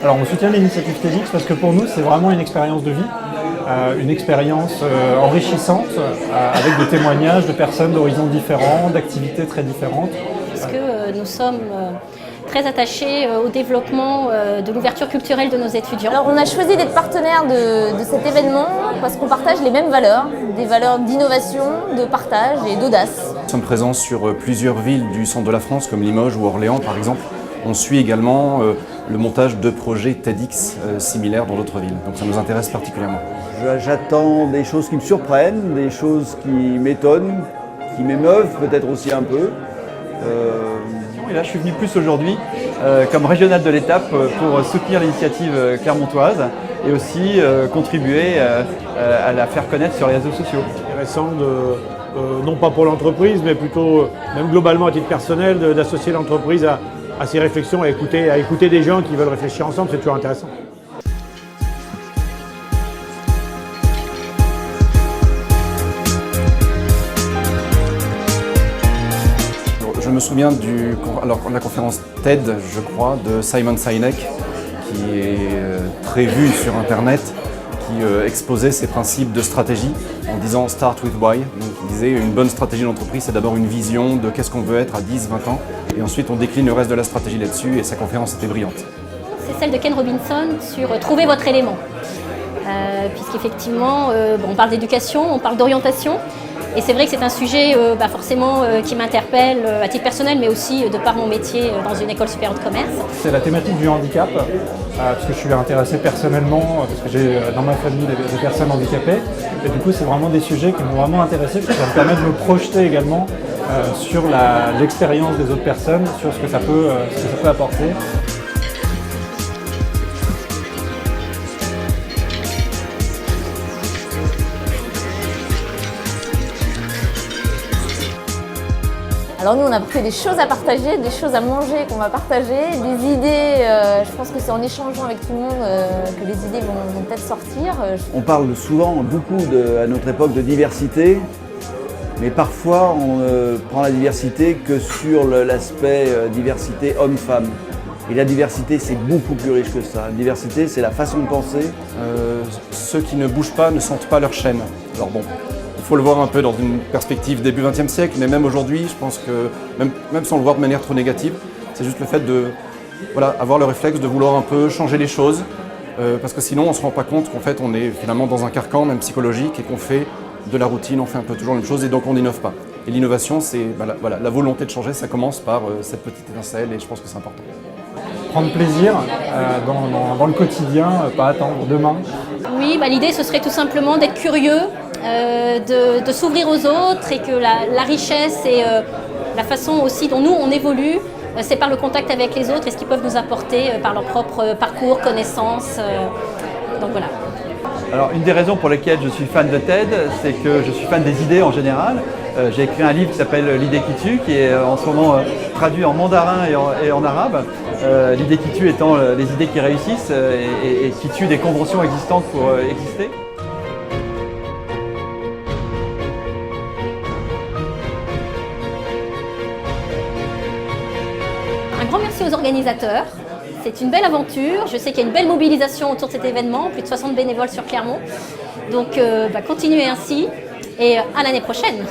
Alors on soutient l'initiative TEDx parce que pour nous c'est vraiment une expérience de vie, une expérience enrichissante avec des témoignages de personnes d'horizons différents, d'activités très différentes. Parce que nous sommes très attachés au développement de l'ouverture culturelle de nos étudiants. Alors on a choisi d'être partenaire de cet événement parce qu'on partage les mêmes valeurs, des valeurs d'innovation, de partage et d'audace. Nous sommes présents sur plusieurs villes du centre de la France comme Limoges ou Orléans par exemple. On suit également le montage de projets TEDx similaires dans d'autres villes, donc ça nous intéresse particulièrement. J'attends des choses qui me surprennent, des choses qui m'étonnent, qui m'émeuvent peut-être aussi un peu. Et là, je suis venu plus aujourd'hui comme régional de l'étape pour soutenir l'initiative clermontoise et aussi contribuer à la faire connaître sur les réseaux sociaux. Intéressant non pas pour l'entreprise, mais plutôt même globalement à titre personnel, d'associer l'entreprise à ces réflexions, à écouter des gens qui veulent réfléchir ensemble, c'est toujours intéressant. Je me souviens de la conférence TED, je crois, de Simon Sinek, qui est très vue sur Internet, qui exposait ses principes de stratégie en disant « Start with why ». Donc, il disait une bonne stratégie d'entreprise, c'est d'abord une vision de qu'est-ce qu'on veut être à 10, 20 ans, et ensuite on décline le reste de la stratégie là-dessus, et sa conférence était brillante. C'est celle de Ken Robinson sur « Trouver votre élément ». Puisqu'effectivement, on parle d'éducation, on parle d'orientation, et c'est vrai que c'est un sujet forcément qui m'interpelle à titre personnel, mais aussi de par mon métier dans une école supérieure de commerce. C'est la thématique du handicap, parce que je suis intéressé personnellement, parce que j'ai dans ma famille des personnes handicapées. Et du coup, c'est vraiment des sujets qui m'ont vraiment intéressé, parce que ça me permet de me projeter également sur l'expérience des autres personnes, sur ce que ça peut apporter. Alors nous on a apporté des choses à partager, des choses à manger qu'on va partager, des idées, je pense que c'est en échangeant avec tout le monde que les idées vont peut-être sortir. On parle souvent, beaucoup à notre époque, de diversité, mais parfois on ne prend la diversité que sur l'aspect diversité homme-femme. Et la diversité c'est beaucoup plus riche que ça. La diversité c'est la façon de penser. Ceux qui ne bougent pas ne sentent pas leur chaîne. Alors bon. Il faut le voir un peu dans une perspective début XXe siècle, mais même aujourd'hui, je pense que, même sans le voir de manière trop négative, c'est juste le fait de avoir le réflexe de vouloir un peu changer les choses, parce que sinon on ne se rend pas compte qu'en fait on est finalement dans un carcan, même psychologique, et qu'on fait de la routine, on fait un peu toujours la même chose, et donc on n'innove pas. Et l'innovation, c'est la volonté de changer, ça commence par cette petite étincelle, et je pense que c'est important. Prendre plaisir dans le quotidien, pas attendre demain. Oui, l'idée ce serait tout simplement d'être curieux, de s'ouvrir aux autres, et que la richesse et la façon aussi dont nous on évolue, c'est par le contact avec les autres et ce qu'ils peuvent nous apporter par leur propre parcours, connaissances. Donc voilà. Alors une des raisons pour lesquelles je suis fan de TED, c'est que je suis fan des idées en général. J'ai écrit un livre qui s'appelle L'idée qui tue, qui est en ce moment traduit en mandarin et en arabe. L'idée qui tue étant les idées qui réussissent et qui tuent des conventions existantes pour exister. Un grand merci aux organisateurs. C'est une belle aventure. Je sais qu'il y a une belle mobilisation autour de cet événement, plus de 60 bénévoles sur Clermont. Donc continuez ainsi et à l'année prochaine.